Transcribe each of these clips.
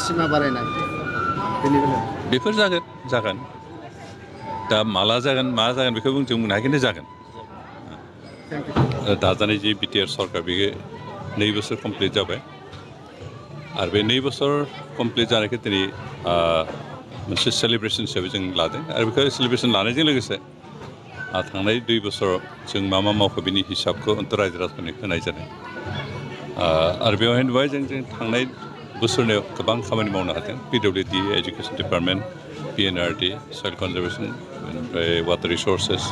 सिमा बारायनाय बेनि बेलायाव बेफोर जागोन दा माला जागोन मा जागोन बेखौ जों बुंनो हाया खिन्थु जागोन दाजानाय जि बिटिआर सरकार बेयो 2 बोसोर कमप्लिट जाबाय आरो बे 2 बोसोर कमप्लिट जानायखौ दिनै मोनसे सेलिब्रेसन हिसाबै जों लादों आरो बेखौ सेलिब्रेसन लानायजों लोगोसे थांनाय 2 बोसोराव जों मा मावखो बिनि हिसाबखौ रायजो राजाफोरनो होनाय जादों आरो बेवहाय नुबाय जों थांनाय बोसोरनियाव गोबां खामानि मावनो हादों पिडब्लिउडि एजुकेसन डिपार्टमेन्ट पिएनआरडि सयल कनजारभेसन ओमफ्राय वाटार रिसर्सेस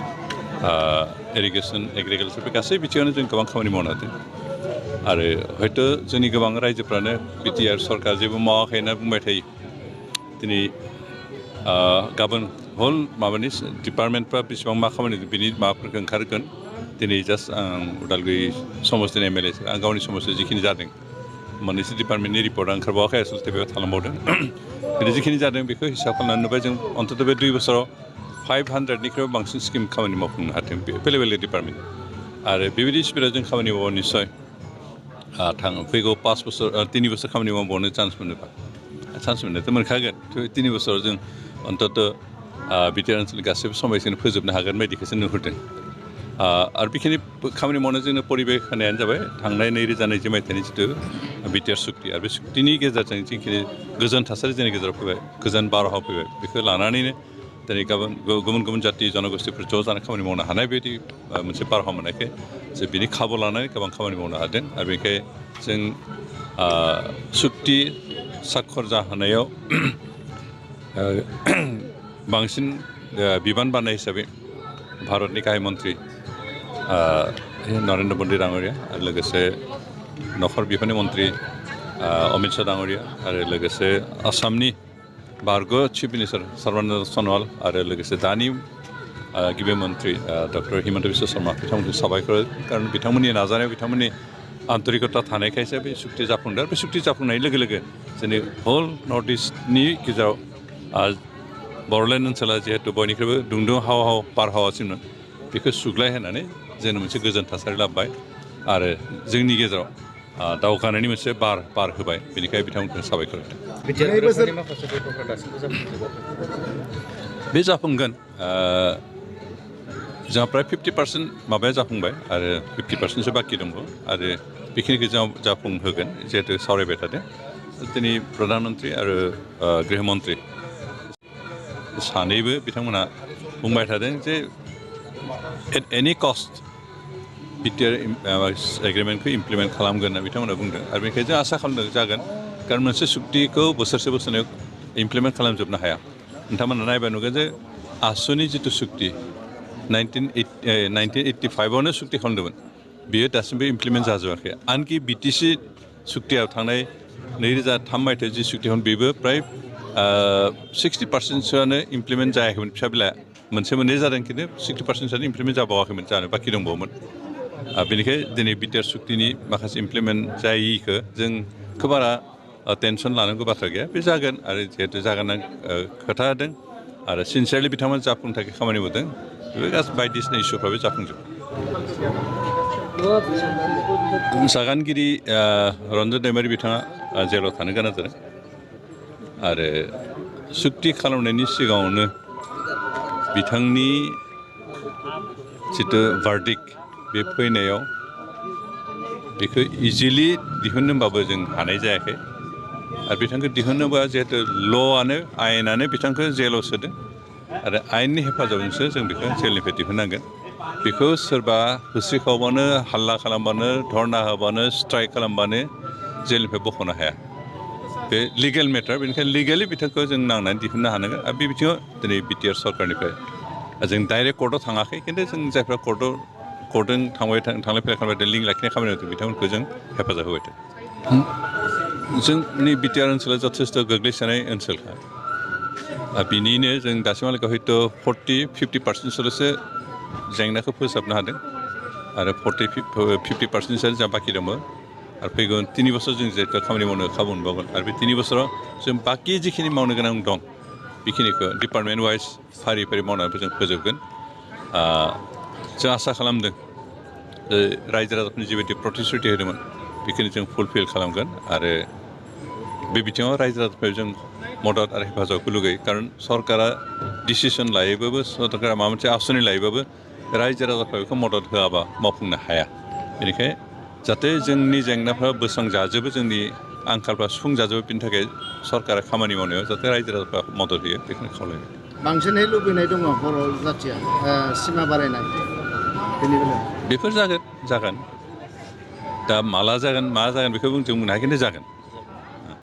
इरिगेसन एग्रिकालचार बे गासै बिथिङावनो जों गोबां खामानि मावनो हादों आरो हयथ' जोंनि गोबां रायजोफ्रानो बिटिआर सरकार जेबो मावाखै होनना बुंबाय थायो दिनै गाबोन हल माबानि डिपार्टमेन्टफ्रा बेसेबां मा खामानि बिनि माबाफोरखौ ओंखारगोन दिनै जास्ट आं उदालगुरि समस्तिनि एमएलए आं गावनि समाजाव जिखिनि जादों मोननैसो डिपार्टमेन्टनि रिपर्टआ ओंखारबावाखै आसलथे बेयाव थालांबावदों दिनै जिखिनि जादों बेखौ हिसाब खालामनानै नुबाय जों अन्तत बे 2 बोसोराव 500निख्रुइबो बांसिन स्किम खामानि मावफुंनो हादों बेलेग बेलेग डिपार्टमेन्ट आरो बेबायदि स्पिडआव जों खामानि मावो निस्सय फैगौ 3 बोसोर खामानि मावबावनो चान्स मोनोथ' मोनखागोन 3 बोसोराव जों अन्तत बिटिआर ओनसोलनि गासैबो समयसाखौ फोजोबनो हागोन बायदिखौसो नुहुरदों आरो बेखिनि खामानि मावनो जोंनो परिबेख होनायानो जाबाय थांनाय 2020 मायथाइनि जिथु बिटिआर सुक्ति आरो बे सुक्तिनि गेजेरजों जिखिनि गोजोन थासारि जोंनि गेजेराव फैबाय गोजोन बारहावा फैबाय बेखौ लानानैनो दिनै गुबुन गुबुन जाथि जनगोष्ठीफोर ज' जानानै खामानि मावनो हानाय बायदि मोनसे बारहावा मोननायखाय जों बिनि खाबु लानानै गोबां खामानि मावनो हादों आरो बेनिखाय जों सुक्ति साखर जाहोनायाव बांसिन बिबान बाननाय हिसाबै भारतनि गाहाय मन्त्रि नरेन्द्र मदि डाङरिया आरो लोगोसे नखर बिफाननि मन्त्रि अमित शाह डाङरिया आरो लोगोसे आसामनि बारग' चिफ मिनिस्टार सर्बानन्द सन'वाल आरो लोगोसे दानि गिबि मन्त्रि डक्टर हिमन्त बिश्व शर्मा बिथांमोनखौ साबायखर खारन बिथांमोननि नाजानायाव बिथांमोननि आन्तरिकता थानायखायसो बे सुक्ति जाफुंदों बे सुक्ति जाफुंनाय लोगो लोगो जोंनि हल नर्थ इस्टनि गेजेराव बर'लेण्ड ओनसोला जिहेतु बयनिख्रुइबो दुंदुं हाव बारहावासिनमोन बेखौ सुग्लाय होनानै जोंनो मोनसे गोजोन थासारि लाबोबाय आरो जोंनि गेजेराव दावगानायनि मोनसे बार होबाय बेनिखायनो बिथांमोनखौ साबायखर होदों बे जाफुंगोन जोंहा प्राय 50% माबाया जाफुंबाय आरो 50%सो बाखि दङ आरो बेखिनिखौ जों जाफुंहोगोन जिहेतु सावरायबाय थादों दिनै प्रधान मन्त्रि आरो गृह मन्त्रि सानैबो बिथांमोना बुंबाय थादों जे एट एनि कस्ट बिटिआर एग्रिमेन्टखौ इमप्लिमेन्ट खालामगोन होनना बिथांमोना बुंदों आरो बेनिखायनो जों आसा खालामदों जागोन खारन मोनसे सुक्तिखौ बोसोरसेयाव इमप्लिमेन्ट खालामजोबनो हाया नोंथांमोना नायबा नुगोन जे आसुनि जिथु सुक्ति 1985आवनो सुक्ति खालामदोंमोन बियो दासिमबो इमप्लिमेन्ट जाजोबाखै आनकि बिटिसि सुक्तियाव थांनाय 2003 मायथाइयाव जि सुक्ति खालामदों बेबो प्राय 60%सोआनो इमप्लिमेन्ट जायाखैमोन फिसा बिला मोनसे मोननै जादों खिन्थु 60%सोआनो इमप्लिमेन्ट जाबावाखैमोन जानो बाखि दंबावोमोन बेनिखायनो दिनै बिटिआर सुक्तिनि माखासे इमप्लिमेन्ट जायिखौ जों खोब बारा टेनसन लानांगौ बाथ्रा गैया बे जागोन आरो जिहेतु जागोन खोथा होदों आरो सिनसियारलि बिथांमोना जाफुंनो थाखाय खामानि मावदों बे गासै बायदिसिना इस्युफ्राबो जाफुंजोबो सागानगिरि रन्जन दैमारि बिथाङा जेलाव थानो गोनां जादों आरो सुक्ति खालामनायनि सिगाङावनो बिथांनि जिथु भार्डिक्ट बे फैनायाव बेखौ इजिलि दिहुननोबाबो जों हानाय जायाखै आरो बिथांखौ दिहुननोबा जिहेतु ल'आनो आयेनानो बिथांखौ जेलाव सोदों आरो आयेननि हेफाजाबजोंसो जों बेखौ जेलनिफ्राय दिहुननांगोन बेखौ सोरबा होस्रिखावबानो हाल्ला खालामबानो धर्ना होबानो स्ट्राइक खालामबानो जेलनिफ्राय बख'नो हाया बे लिगेल मेटार बेनिखायनो लिगेलि बिथांखौ जों नांनानै दिहुननो हानांगोन आरो बे बिथिङाव दिनै बिटिआर सरकारनिफ्राय जों डाइरेक्ट कर्टआव थाङाखै खिन्थु जों जायफ्रा कर्टजों थांलाय फैलाय खालामबाय लिंक लाखिनाय खामानि मावदों बिथांमोनखौ जों हेफाजाब होबाय थादों जोंनि बिटिआर ओनसोला जथेस्थ' गोग्लैसोनाय ओनसोलखा बिनिनो जों दासिमहालागै हयथ' 40-50%सोल'सो जेंनाखौ फोसाबनो हादों आरो 50%सो जा बाखि दङ आरो फैगौ 3 बोसोर जों जेखौ खामानि मावनो खाबु मोनबावगोन आरो बे 3 बोसोराव जों बाखि जिखिनि मावनो गोनां दं बेखिनिखौ डिपार्टमेन्ट वाइज फारि मावनानैबो जों फोजोबगोन जों आसा खालामदों रायजो राजाफोरनि जिबायदि प्रतिश्रुति होदोंमोन बेखिनि जों फुलफिल खालामगोन आरो बे बिथिङाव रायजो राजाफोर जों मदद आरो हेफाजाबखौ लुगैयो खारन सरकारा डिसिसन लायोबाबो सरकारा माबा मोनसे आसनि लायोबाबो रायजो राजाफ्रा बेखौ मदद होआबा मावफुंनो हाया बेनिखायनो जाहाथे जोंनि जेंनाफ्रा बोस्रांजाजोबो जोंनि आंखालफ्रा सुफुंजाजोबो बिनि थाखाय सरकारा खामानि मावनायाव जाहाथे रायजो राजाफ्रा मदद होयो बेखौनो खावलायबाय बांसिनै लुबैनाय दङ बर' जाथिया सिमा बारायनाय बेनि बेलायाव बेफोर जागोन दा माला जागोन मा जागोन बेखौ जों बुंनो हाया खिन्थु जागोन